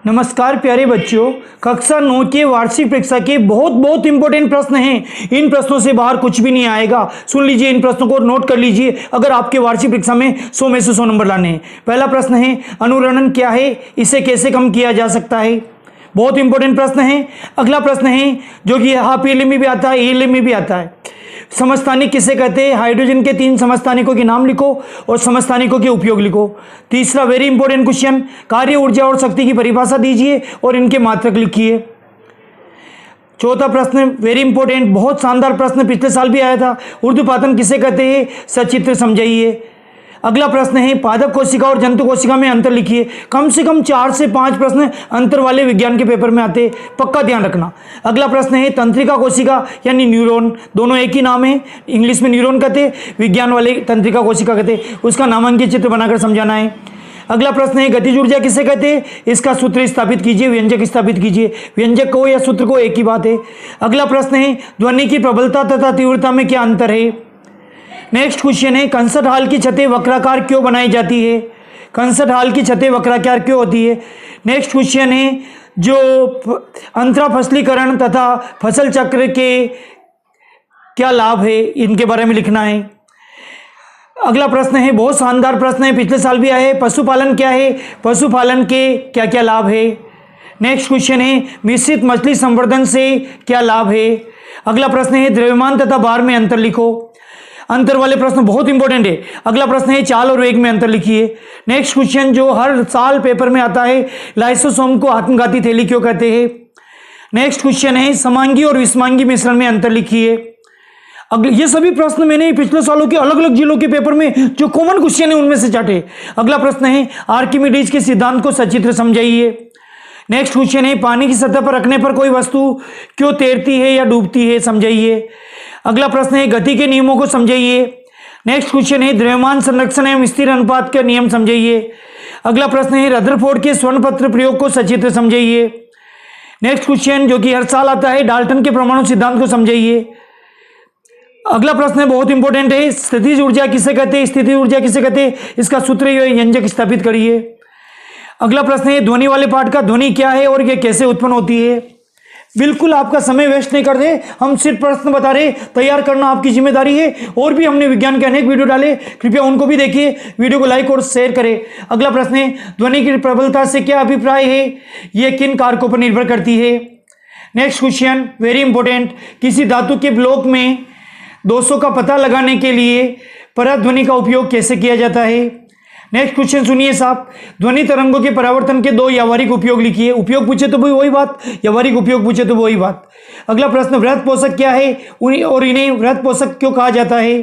नमस्कार प्यारे बच्चों, कक्षा 9 के वार्षिक परीक्षा के बहुत इंपॉर्टेंट प्रश्न हैं। इन प्रश्नों से बाहर कुछ भी नहीं आएगा। सुन लीजिए, इन प्रश्नों को नोट कर लीजिए अगर आपके वार्षिक परीक्षा में 100 में से 100 नंबर लाने हैं। पहला प्रश्न है, अनुरणन क्या है, इसे कैसे कम किया जा सकता है। बहुत इंपॉर्टेंट प्रश्न है। अगला प्रश्न है जो कि हाफ ईयरली में भी आता है, ईयरली में भी आता है। समस्थानिक किसे कहते हैं। हाइड्रोजन के 3 समस्थानिकों के नाम लिखो और समस्थानिकों के उपयोग लिखो। तीसरा वेरी इंपॉर्टेंट क्वेश्चन, कार्य, ऊर्जा और शक्ति की परिभाषा दीजिए और इनके मात्रक लिखिए। चौथा प्रश्न वेरी इंपॉर्टेंट, बहुत शानदार प्रश्न, पिछले साल भी आया था। ऊर्ध्वपातन किसे कहते हैं, सचित्र समझाइए। अगला प्रश्न है, पादप कोशिका और जंतु कोशिका में अंतर लिखिए। कम से कम 4 से 5 प्रश्न अंतर वाले विज्ञान के पेपर में आते, पक्का ध्यान रखना। अगला प्रश्न है, तंत्रिका कोशिका यानी न्यूरॉन, दोनों एक ही नाम है। इंग्लिश में न्यूरॉन कहते, विज्ञान वाले तंत्रिका कोशिका कहते। उसका नामांकित चित्र बनाकर समझाना है। अगला प्रश्न है, गतिज ऊर्जा किसे कहते हैं, इसका सूत्र स्थापित कीजिए, व्यंजक स्थापित कीजिए। व्यंजक को या सूत्र को एक ही बात है। अगला प्रश्न है, ध्वनि की प्रबलता तथा तीव्रता में क्या अंतर है। नेक्स्ट क्वेश्चन है, कंसर्ट हॉल की छतें वक्राकार क्यों बनाई जाती है। कंसर्ट हॉल की छतें वक्राकार क्यों होती है। नेक्स्ट क्वेश्चन है, जो अंतरा फसलीकरण तथा फसल चक्र के क्या लाभ है, इनके बारे में लिखना है। अगला प्रश्न है, बहुत शानदार प्रश्न है, पिछले साल भी आए। पशुपालन क्या है, पशुपालन के क्या क्या लाभ है। नेक्स्ट क्वेश्चन है, मिश्रित मछली संवर्धन से क्या लाभ है। अगला प्रश्न है, द्रव्यमान तथा भार में अंतर लिखो। अंतर वाले प्रश्न बहुत इंपॉर्टेंट है। अगला प्रश्न है, चाल और वेग में अंतर लिखिए। नेक्स्ट क्वेश्चन जो हर साल पेपर में आता है, लाइसोसोम को आत्मघाती थैली क्यों कहते हैं। नेक्स्ट क्वेश्चन है, समांगी और विषमांगी मिश्रण में अंतर लिखिए। ये सभी प्रश्न मैंने पिछले सालों के अलग अलग जिलों के पेपर में जो कॉमन क्वेश्चन है उनमें से चाटे। अगला प्रश्न है, आर्किमिडीज के सिद्धांत को सचित्र समझाइए। नेक्स्ट क्वेश्चन है, पानी की सतह पर रखने पर कोई वस्तु क्यों तैरती है या डूबती है, समझाइए। अगला प्रश्न है, गति के नियमों को समझाइए। नेक्स्ट क्वेश्चन है, द्रव्यमान संरक्षण एवं स्थिर अनुपात का नियम समझाइए। अगला प्रश्न है, रदरफोर्ड के स्वर्ण प्रयोग को सचित्र समझाइए। नेक्स्ट क्वेश्चन जो कि हर साल आता है, डाल्टन के परमाणु सिद्धांत को समझाइए। अगला प्रश्न है, बहुत इंपॉर्टेंट है, स्थितिज ऊर्जा किसे कहते हैं, स्थितिज ऊर्जा किसे कहते हैं, इसका सूत्र व्यंजक स्थापित करिए। अगला प्रश्न है, ध्वनि वाले पाठ का ध्वनि क्या है और यह कैसे उत्पन्न होती है। बिल्कुल आपका समय वेस्ट नहीं कर रहे, हम सिर्फ प्रश्न बता रहे, तैयार करना आपकी जिम्मेदारी है। और भी हमने विज्ञान के अनेक वीडियो डाले, कृपया उनको भी देखिए। वीडियो को लाइक और शेयर करें। अगला प्रश्न है, ध्वनि की प्रबलता से क्या अभिप्राय है, यह किन कारकों पर निर्भर करती है। नेक्स्ट क्वेश्चन वेरी इंपॉर्टेंट, किसी धातु के ब्लॉक में दोषों का पता लगाने के लिए पराध्वनि का उपयोग कैसे किया जाता है। नेक्स्ट क्वेश्चन सुनिए साहब, ध्वनि तरंगों के परावर्तन के 2 व्यावहारिक उपयोग लिखिए। उपयोग पूछे तो वही बात, व्यावहारिक उपयोग पूछे तो वही बात। अगला प्रश्न, वृहत पोषक क्या है और इन्हें वृहत पोषक क्यों कहा जाता है।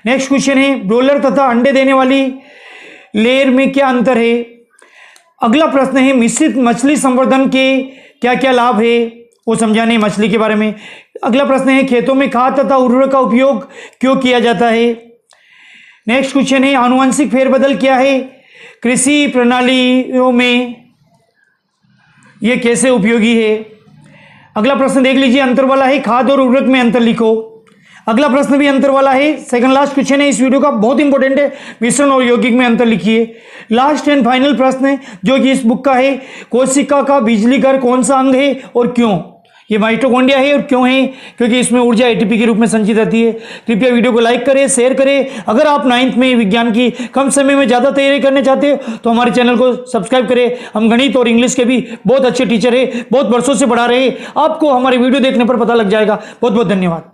नेक्स्ट क्वेश्चन है, ब्रोलर तथा अंडे देने वाली लेयर में क्या अंतर है। अगला प्रश्न है, मिश्रित मछली संवर्धन के क्या क्या लाभ है, वो समझाने मछली के बारे में। अगला प्रश्न है, खेतों में खाद तथा उर्वरक का उपयोग क्यों किया जाता है। नेक्स्ट क्वेश्चन है, आनुवंशिक फेरबदल क्या है, कृषि प्रणालियों में यह कैसे उपयोगी है। अगला प्रश्न देख लीजिए, अंतर वाला है, खाद और उर्वरक में अंतर लिखो। अगला प्रश्न भी अंतर वाला है, सेकंड लास्ट क्वेश्चन है इस वीडियो का, बहुत इंपॉर्टेंट है, मिश्रण और यौगिक में अंतर लिखिए। लास्ट एंड फाइनल प्रश्न है जो कि इस बुक का है, कोशिका का बिजली घर कौन सा अंग है और क्यों। ये माइटोकॉन्ड्रिया है और क्यों है, क्योंकि इसमें ऊर्जा एटीपी के रूप में संचित रहती है। कृपया वीडियो को लाइक करें, शेयर करें। अगर आप 9th में विज्ञान की कम समय में ज़्यादा तैयारी करने चाहते हो तो हमारे चैनल को सब्सक्राइब करें। हम गणित और इंग्लिश के भी बहुत अच्छे टीचर हैं, बहुत वर्षों से पढ़ा रहे हैं। आपको हमारे वीडियो देखने पर पता लग जाएगा। बहुत बहुत धन्यवाद।